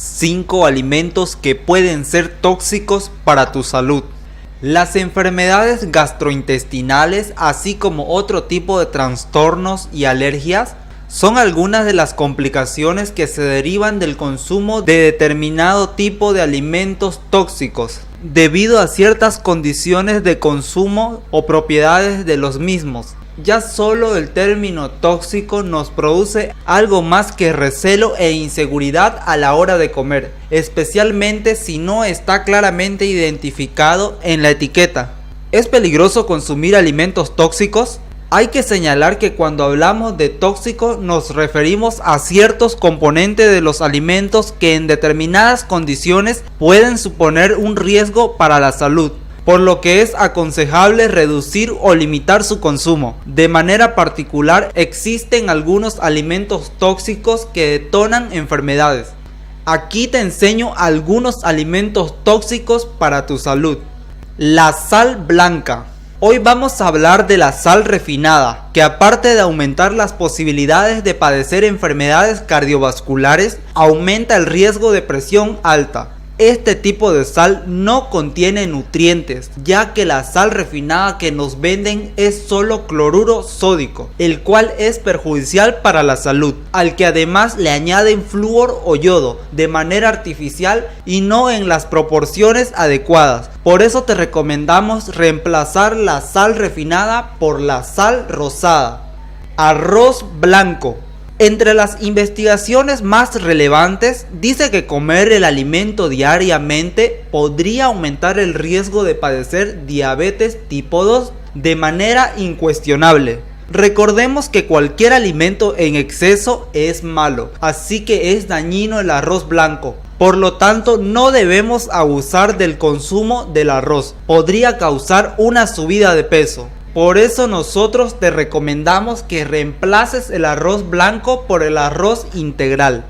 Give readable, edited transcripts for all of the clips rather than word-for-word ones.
5 alimentos que pueden ser tóxicos para tu salud. Las enfermedades gastrointestinales, así como otro tipo de trastornos y alergias, son algunas de las complicaciones que se derivan del consumo de determinado tipo de alimentos tóxicos, debido a ciertas condiciones de consumo o propiedades de los mismos. Ya solo el término tóxico nos produce algo más que recelo e inseguridad a la hora de comer, especialmente si no está claramente identificado en la etiqueta. ¿Es peligroso consumir alimentos tóxicos? Hay que señalar que cuando hablamos de tóxico nos referimos a ciertos componentes de los alimentos que en determinadas condiciones pueden suponer un riesgo para la salud, por lo que es aconsejable reducir o limitar su consumo. De manera particular, existen algunos alimentos tóxicos que detonan enfermedades. Aquí te enseño algunos alimentos tóxicos para tu salud. La sal blanca. Hoy vamos a hablar de la sal refinada, que aparte de aumentar las posibilidades de padecer enfermedades cardiovasculares, aumenta el riesgo de presión alta. Este tipo de sal no contiene nutrientes, ya que la sal refinada que nos venden es solo cloruro sódico, el cual es perjudicial para la salud, al que además le añaden flúor o yodo de manera artificial y no en las proporciones adecuadas. Por eso te recomendamos reemplazar la sal refinada por la sal rosada. Arroz blanco. Entre las investigaciones más relevantes, dice que comer el alimento diariamente podría aumentar el riesgo de padecer diabetes tipo 2 de manera incuestionable. Recordemos que cualquier alimento en exceso es malo, así que es dañino el arroz blanco. Por lo tanto, no debemos abusar del consumo del arroz. Podría causar una subida de peso. Por eso nosotros te recomendamos que reemplaces el arroz blanco por el arroz integral.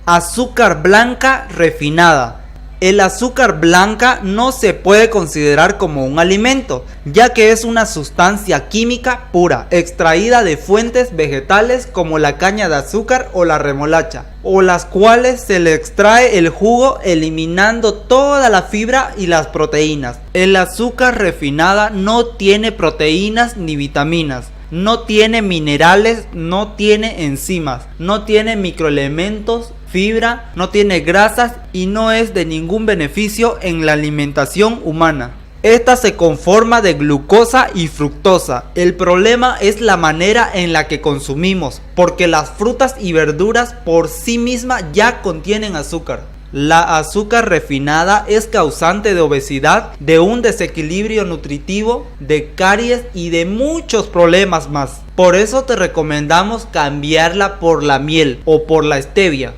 Azúcar blanca refinada. El azúcar blanca no se puede considerar como un alimento, ya que es una sustancia química pura, extraída de fuentes vegetales como la caña de azúcar o la remolacha, o las cuales se le extrae el jugo eliminando toda la fibra y las proteínas. El azúcar refinada no tiene proteínas ni vitaminas, no tiene minerales, no tiene enzimas, no tiene microelementos, fibra, no tiene grasas y no es de ningún beneficio en la alimentación humana. Esta se conforma de glucosa y fructosa. El problema es la manera en la que consumimos, porque las frutas y verduras por sí mismas ya contienen azúcar. La azúcar refinada es causante de obesidad, de un desequilibrio nutritivo, de caries y de muchos problemas más. Por eso te recomendamos cambiarla por la miel o por la stevia.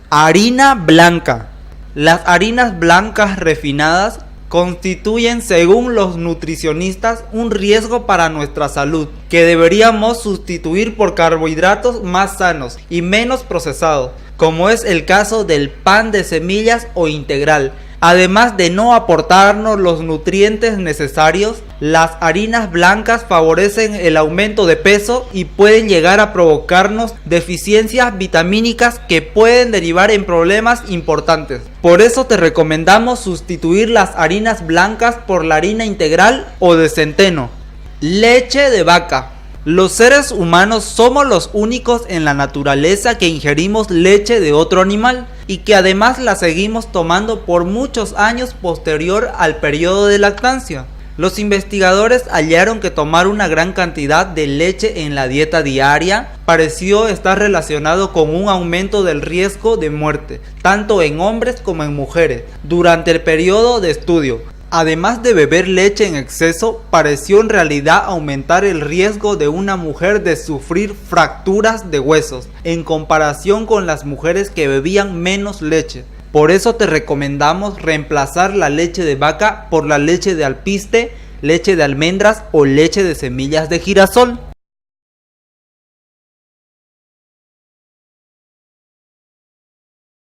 Harina blanca. Las harinas blancas refinadas constituyen, según los nutricionistas, un riesgo para nuestra salud, que deberíamos sustituir por carbohidratos más sanos y menos procesados, como es el caso del pan de semillas o integral. Además de no aportarnos los nutrientes necesarios, las harinas blancas favorecen el aumento de peso y pueden llegar a provocarnos deficiencias vitamínicas que pueden derivar en problemas importantes. Por eso te recomendamos sustituir las harinas blancas por la harina integral o de centeno. Leche de vaca. Los seres humanos somos los únicos en la naturaleza que ingerimos leche de otro animal y que además la seguimos tomando por muchos años posterior al periodo de lactancia. Los investigadores hallaron que tomar una gran cantidad de leche en la dieta diaria pareció estar relacionado con un aumento del riesgo de muerte, tanto en hombres como en mujeres, durante el periodo de estudio. Además de beber leche en exceso, pareció en realidad aumentar el riesgo de una mujer de sufrir fracturas de huesos, en comparación con las mujeres que bebían menos leche. Por eso te recomendamos reemplazar la leche de vaca por la leche de alpiste, leche de almendras o leche de semillas de girasol.